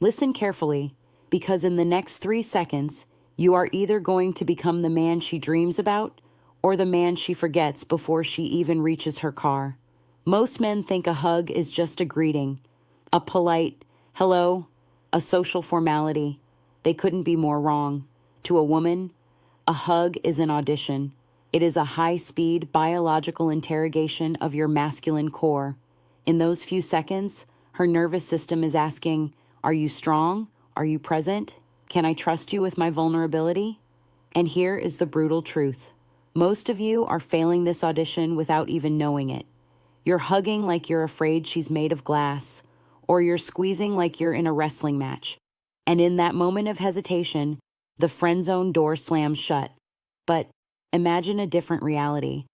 Listen carefully, because in the next 3 seconds, you are either going to become the man she dreams about or the man she forgets before she even reaches her car. Most men think a hug is just a greeting, a polite hello, a social formality. They couldn't be more wrong. To a woman, a hug is an audition. It is a high-speed biological interrogation of your masculine core. In those few seconds, her nervous system is asking, are you strong? Are you present? Can I trust you with my vulnerability? And here is the brutal truth. Most of you are failing this audition without even knowing it. You're hugging like you're afraid she's made of glass, or you're squeezing like you're in a wrestling match. And in that moment of hesitation, the friend zone door slams shut. But imagine a different reality.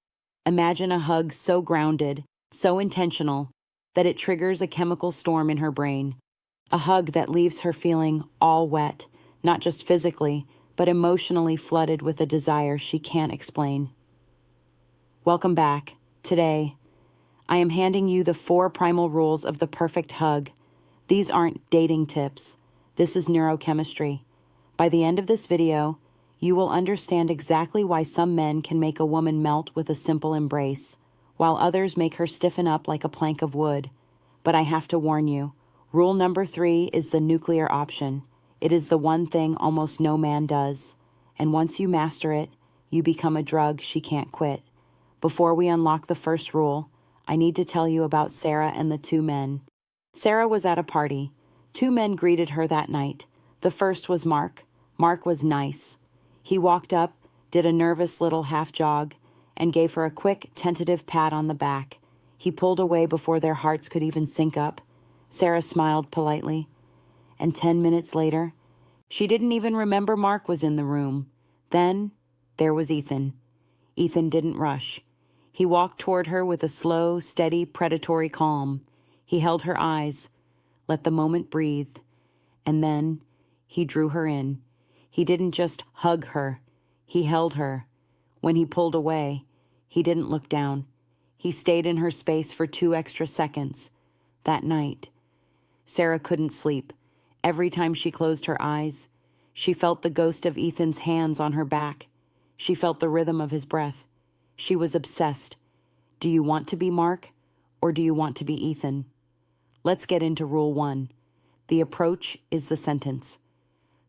Imagine a hug so grounded, so intentional, that it triggers a chemical storm in her brain. A hug that leaves her feeling all wet, not just physically, but emotionally flooded with a desire she can't explain. Welcome back. Today, I am handing you the 4 primal rules of the perfect hug. These aren't dating tips. This is neurochemistry. By the end of this video, you will understand exactly why some men can make a woman melt with a simple embrace, while others make her stiffen up like a plank of wood. But I have to warn you, rule number 3 is the nuclear option. It is the one thing almost no man does. And once you master it, you become a drug she can't quit. Before we unlock the first rule, I need to tell you about Sarah and the 2 men. Sarah was at a party. 2 men greeted her that night. The first was Mark. Mark was nice. He walked up, did a nervous little half jog, and gave her a quick, tentative pat on the back. He pulled away before their hearts could even sync up. Sarah smiled politely. And 10 minutes later, she didn't even remember Mark was in the room. Then, there was Ethan. Ethan didn't rush. He walked toward her with a slow, steady, predatory calm. He held her eyes, let the moment breathe, and then he drew her in. He didn't just hug her. He held her. When he pulled away, he didn't look down. He stayed in her space for 2 extra seconds. That night, Sarah couldn't sleep. Every time she closed her eyes, she felt the ghost of Ethan's hands on her back. She felt the rhythm of his breath. She was obsessed. Do you want to be Mark, or do you want to be Ethan? Let's get into rule 1. The approach is the sentence.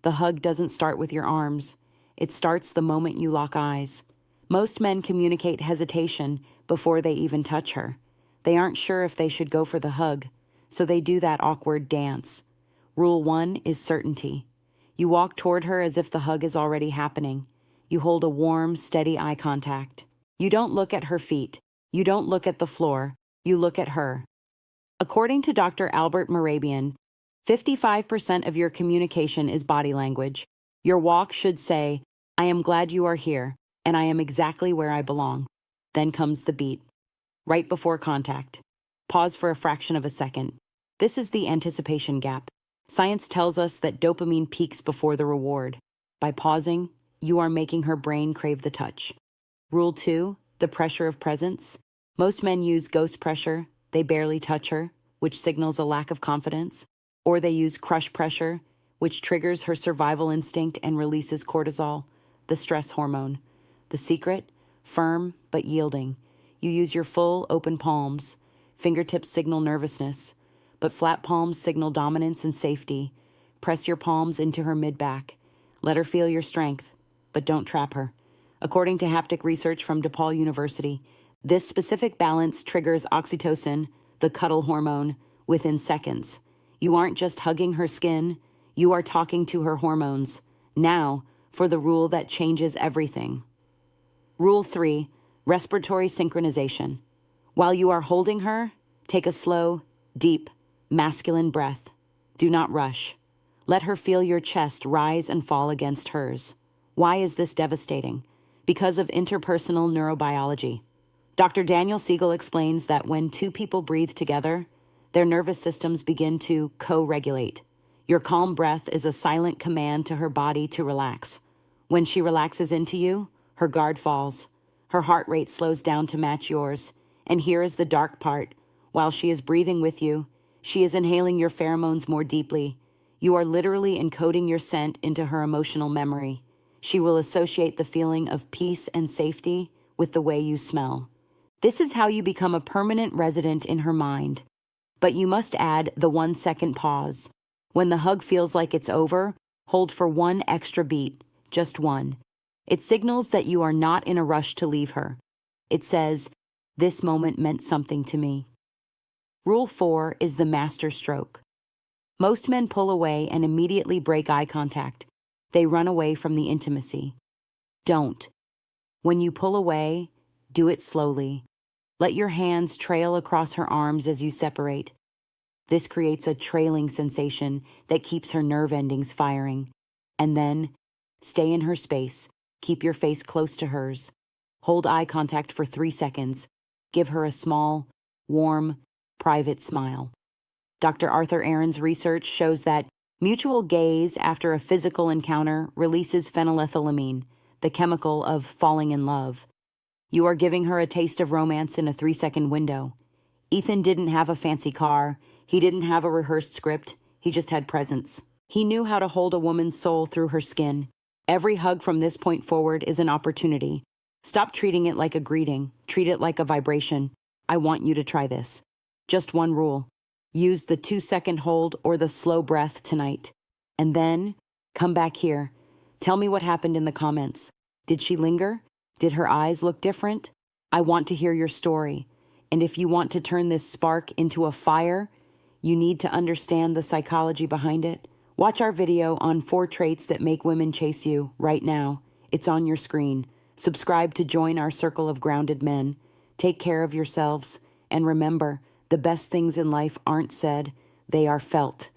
The hug doesn't start with your arms. It starts the moment you lock eyes. Most men communicate hesitation before they even touch her. They aren't sure if they should go for the hug, so they do that awkward dance. Rule 1 is certainty. You walk toward her as if the hug is already happening. You hold a warm, steady eye contact. You don't look at her feet. You don't look at the floor. You look at her. According to Dr. Albert Mehrabian, 55% of your communication is body language. Your walk should say, I am glad you are here, and I am exactly where I belong. Then comes the beat. Right before contact. Pause for a fraction of a second. This is the anticipation gap. Science tells us that dopamine peaks before the reward. By pausing, you are making her brain crave the touch. Rule 2, the pressure of presence. Most men use ghost pressure. They barely touch her, which signals a lack of confidence. Or they use crush pressure, which triggers her survival instinct and releases cortisol, the stress hormone. The secret? Firm but yielding. You use your full, open palms. Fingertips signal nervousness, but flat palms signal dominance and safety. Press your palms into her mid-back. Let her feel your strength, but don't trap her. According to haptic research from DePaul University, this specific balance triggers oxytocin, the cuddle hormone, within seconds. You aren't just hugging her skin, you are talking to her hormones. Now, for the rule that changes everything. Rule 3, respiratory synchronization. While you are holding her, take a slow, deep, masculine breath. Do not rush. Let her feel your chest rise and fall against hers. Why is this devastating? Because of interpersonal neurobiology. Dr. Daniel Siegel explains that when 2 people breathe together, their nervous systems begin to co-regulate. Your calm breath is a silent command to her body to relax. When she relaxes into you, her guard falls. Her heart rate slows down to match yours. And here is the dark part. While she is breathing with you, she is inhaling your pheromones more deeply. You are literally encoding your scent into her emotional memory. She will associate the feeling of peace and safety with the way you smell. This is how you become a permanent resident in her mind. But you must add the 1-second pause. When the hug feels like it's over, hold for one extra beat, just one. It signals that you are not in a rush to leave her. It says, "This moment meant something to me." Rule 4 is the master stroke. Most men pull away and immediately break eye contact. They run away from the intimacy. Don't. When you pull away, do it slowly. Let your hands trail across her arms as you separate. This creates a trailing sensation that keeps her nerve endings firing. And then, stay in her space. Keep your face close to hers. Hold eye contact for 3 seconds. Give her a small, warm, private smile. Dr. Arthur Aaron's research shows that mutual gaze after a physical encounter releases phenylethylamine, the chemical of falling in love. You are giving her a taste of romance in a 3-second window. Ethan didn't have a fancy car. He didn't have a rehearsed script. He just had presence. He knew how to hold a woman's soul through her skin. Every hug from this point forward is an opportunity. Stop treating it like a greeting. Treat it like a vibration. I want you to try this. Just one rule. Use the 2-second hold or the slow breath tonight. And then, come back here. Tell me what happened in the comments. Did she linger? Did her eyes look different? I want to hear your story. And if you want to turn this spark into a fire, you need to understand the psychology behind it. Watch our video on 4 traits that make women chase you right now. It's on your screen. Subscribe to join our circle of grounded men. Take care of yourselves. And remember, the best things in life aren't said, they are felt.